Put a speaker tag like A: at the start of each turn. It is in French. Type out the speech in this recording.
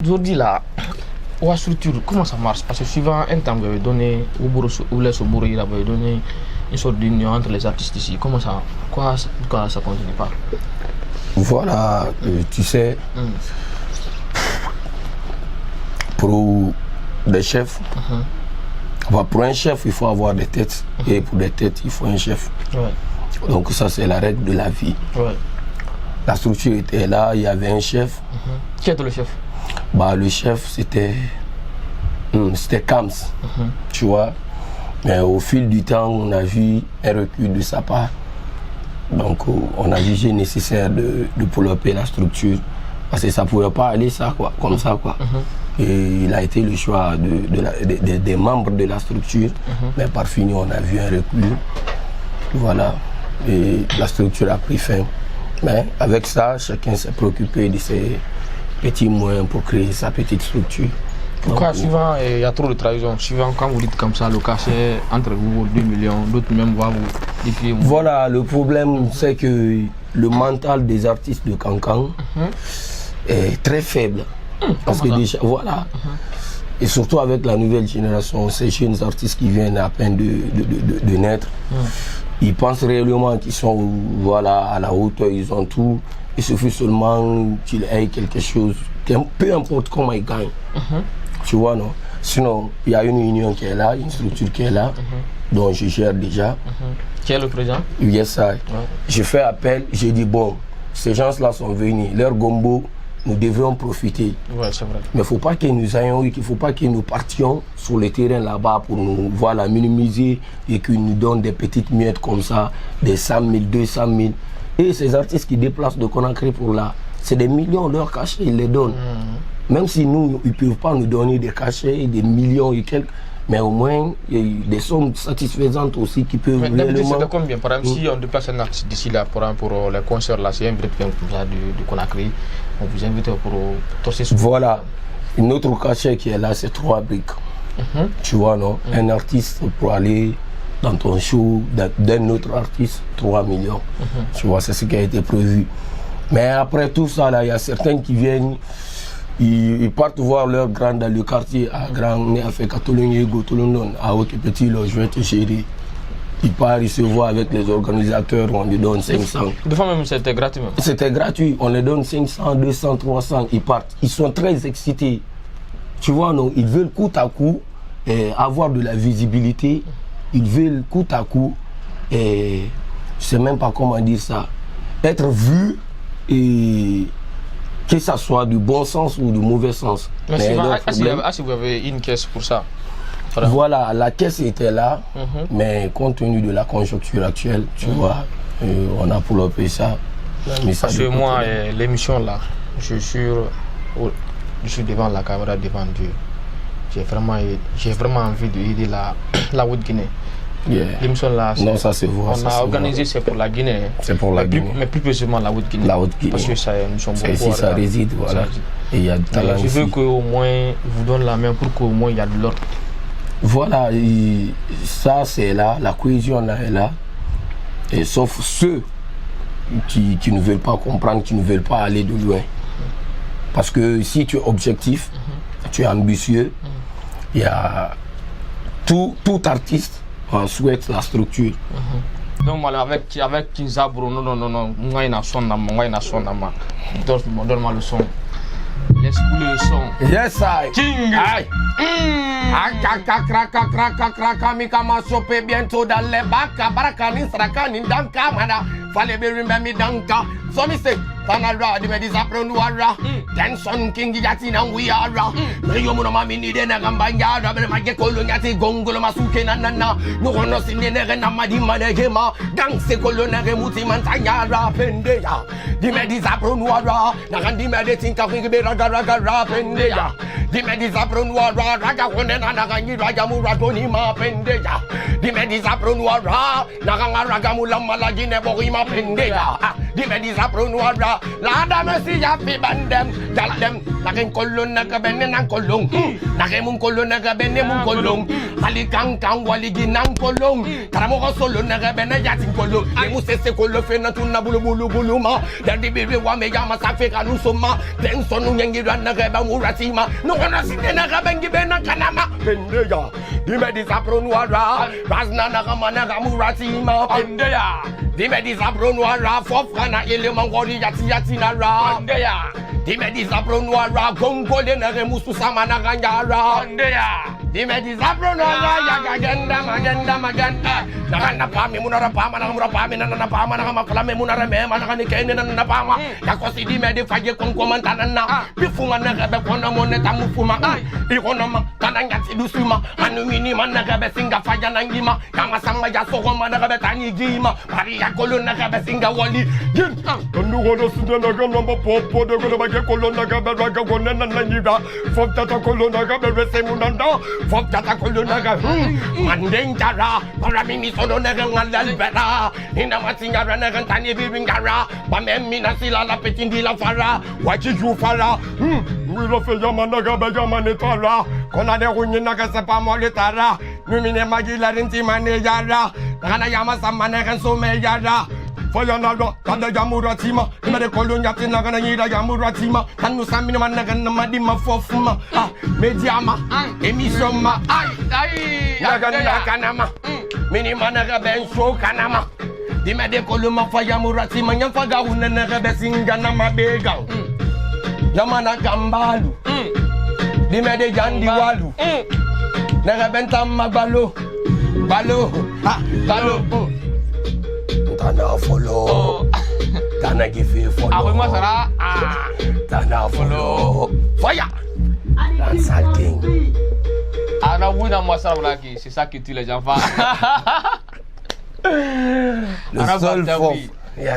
A: aujourd'hui là, la structure, comment ça marche? Parce que suivant un temps, vous avez donné, vous laissez au bourreau, vous avez donné une sorte d'union entre les artistes ici. Comment ça, pourquoi ça continue pas?
B: Voilà, tu sais, pour des chefs, pour un chef, il faut avoir des têtes. Et pour des têtes, il faut un chef.
A: Ouais.
B: Donc ça, c'est la règle de la vie.
A: Ouais.
B: La structure était là, il y avait un chef.
A: Qui était le chef?
B: Bah, le chef, c'était Kams, tu vois. Mais au fil du temps, on a vu un recul de sa part. Donc, on a jugé nécessaire de développer la structure. Parce que ça ne pouvait pas aller ça, quoi, comme ça, quoi. Et il a été le choix des membres de la structure. Mais par fini, on a vu un recul. Voilà. Et la structure a pris fin. Mais avec ça, chacun s'est préoccupé de ses petits moyens pour créer sa petite structure.
A: Pourquoi souvent il y a trop de trahison? Souvent quand vous dites comme ça, le cachet entre vous 2 millions, d'autres même vont vous défier.
B: Voilà, le problème c'est que le mental des artistes de Kankan est très faible. Parce que déjà, voilà. Et surtout avec la nouvelle génération, ces jeunes artistes qui viennent à peine de naître, ils pensent réellement qu'ils sont voilà, à la hauteur, ils ont tout. Il suffit seulement qu'ils aient quelque chose, peu importe comment ils gagnent. Tu vois, non? Sinon, il y a une union qui est là, une structure qui est là, dont je gère déjà.
A: Qui est le président?
B: Yes, I. Je fais appel, j'ai dit bon, ces gens-là sont venus, leur gombo, nous devrions profiter.
A: Ouais, c'est vrai.
B: Mais il ne faut pas que nous ayons, il ne faut pas que nous partions sur le terrain là-bas pour nous voilà, minimiser et qu'ils nous donnent des petites miettes comme ça, des 100 000, 200 000. Et ces artistes qui déplacent de Conakry pour là, c'est des millions leur cachets, ils les donnent. Même si nous, ils ne peuvent pas nous donner des cachets, des millions et quelques, mais au moins, il y a des sommes satisfaisantes aussi qui peuvent
A: réellement... C'est de combien? Par exemple, si on déplace un artiste d'ici là pour les concerts, là, c'est un vrai comme ça de Conakry, on vous invite pour torser sur...
B: Voilà. Une autre cachet qui est là, c'est 3 briques. Tu vois, non? Un artiste pour aller dans ton show d'un autre artiste, 3 millions. Tu vois, c'est ce qui a été prévu. Mais après tout ça, là, il y a certains qui viennent, ils partent voir leur grand dans le quartier, à Grand, à Fekatolonyego, Tolondon, à Petit, là, je vais te gérer. Ils partent, ils se voient avec les organisateurs, on lui donne 500.
A: Des fois même, c'était gratuit même.
B: C'était gratuit, on les donne 500, 200, 300, ils partent. Ils sont très excités. Tu vois, non, ils veulent coup à coup avoir de la visibilité. Ils veulent coup à coup, je ne sais même pas comment dire ça, être vu et que ça soit du bon sens ou du mauvais sens.
A: Mais si vous avez une caisse pour ça?
B: Voilà, la caisse était là, mais compte tenu de la conjoncture actuelle, tu vois, on a développé ça.
A: Parce que moi, l'émission là, je suis devant la caméra, devant Dieu. J'ai vraiment envie d'aider la Haute-Guinée. L'émission là,
B: non, ça c'est vrai.
A: On a organisé, c'est pour la Guinée.
B: C'est pour la Guinée.
A: Mais plus précisément la Haute-Guinée.
B: La Haute-Guinée.
A: Parce que ça, nous sommes beaucoup.
B: Ici, ça réside, voilà. Et il y a du talent ici.
A: Je veux qu'au moins, vous donne la main pour qu'au moins il y a de l'ordre.
B: Voilà, ça c'est là, la cohésion là est là. Et sauf ceux qui ne veulent pas comprendre, qui ne veulent pas aller de loin. Parce que si tu es objectif, tu es ambitieux, il y a tout artiste souhaite la structure.
A: Donc avec Kinzabro, non, moi il y a son nama, donne-moi le son. Laisse couler le son.
B: Yes, I.
A: King.
B: Aïe. Kraka, mikama sope bientôt dans les bacs. Barakani, strakani, danka, mana. Fallait bien remember danka. So me say, Tanara, the medis apron wara. Tension king yatina we are. Mayo muno mami ni dena gambanya. Rabel mage kolonyati gongolo masuke nanana. No one sin the nere namadi madegema. Gangse kolonere muti mantanya rapende ya. The medis apron wara. Nagandi medicine kafiki be raga rapende ya. The medis apron wara. Raga konena naganyi raga muratoni ma pende ya. The medis apron wara. Naganga raga mulamala gine bori ma pende ya. Dime disapro noira. La dame si ya fi bandem. Gal dem. Nakin kolon naga benne nan kolong. Nakin mun kolon naga benne mun kolong. Ali kang wali ginang kolong. Karamo ko solo naga benne yatin kolong. Emu sese kolo fe na tuna bulu ma. Daddy baby wa me yama sa fe kanu soma. Den sonu nyengi ran naga ba muratima. No kana sinde naga bengi bena kanama. Bende ya. Dime disapro noira. Razna naga managa muratima. Bende ya. Dime disapro noira. Fof kana ele mangori yati na ra. Bende ya. Dime disapro noira. Gongole nage musu sama naga nyara. Bende ya. Dime disapro noira. Yagagenda magenda. Naga pami munara pama naga pami nana pama naga maklame munara mema naga nikene nana pama. Yakosi dime di faje konkomantana na. Bifunga naga be kona moneta mufuma. Ikonoma kana nyati dusuma. Anu mini naga be singa faja nangima. Kama sama ya sokoma naga be tani gima. Pari ya kolon naga be singa wali. Gin. Kandu gono singa naga namba popo de gono bage kolon naga be raga gona nana nyiga. Fok tata kolon naga be rese munanda. Fok tata kolon naga mandengara. Para mimi sono naga ngalal bera. Ina matinga naga tani bibingara. Bamemi na sila la petindi la fara. Wachi ju fara. Wilo fe yama naga be yama netara. Kona de runyi naga sepa molitara. Mimine magila rinti mane yara. Nagana yama samane kan sume yara. Fayanalwa, kada yamura tima. Imade kolonya tina gana yira yamura tima. Kanu samine managa namadima fofuma. Mediama, emisoma. Naga kanama. Mini managa ben show kanama. Dimade koluma fayamura tima. Nyamfaga unanaga besinga nama begang. Yamana kambalu. Dimade jandi walu. Naga bentam magbalo. Balo. Balo. Tana follow. Tana give follow.
A: Ako masara.
B: Tana follow. Fire. That's a king.
A: Ana wina masara lagi. C'est ça qui tue les enfants.
B: Le seul fort. Yes.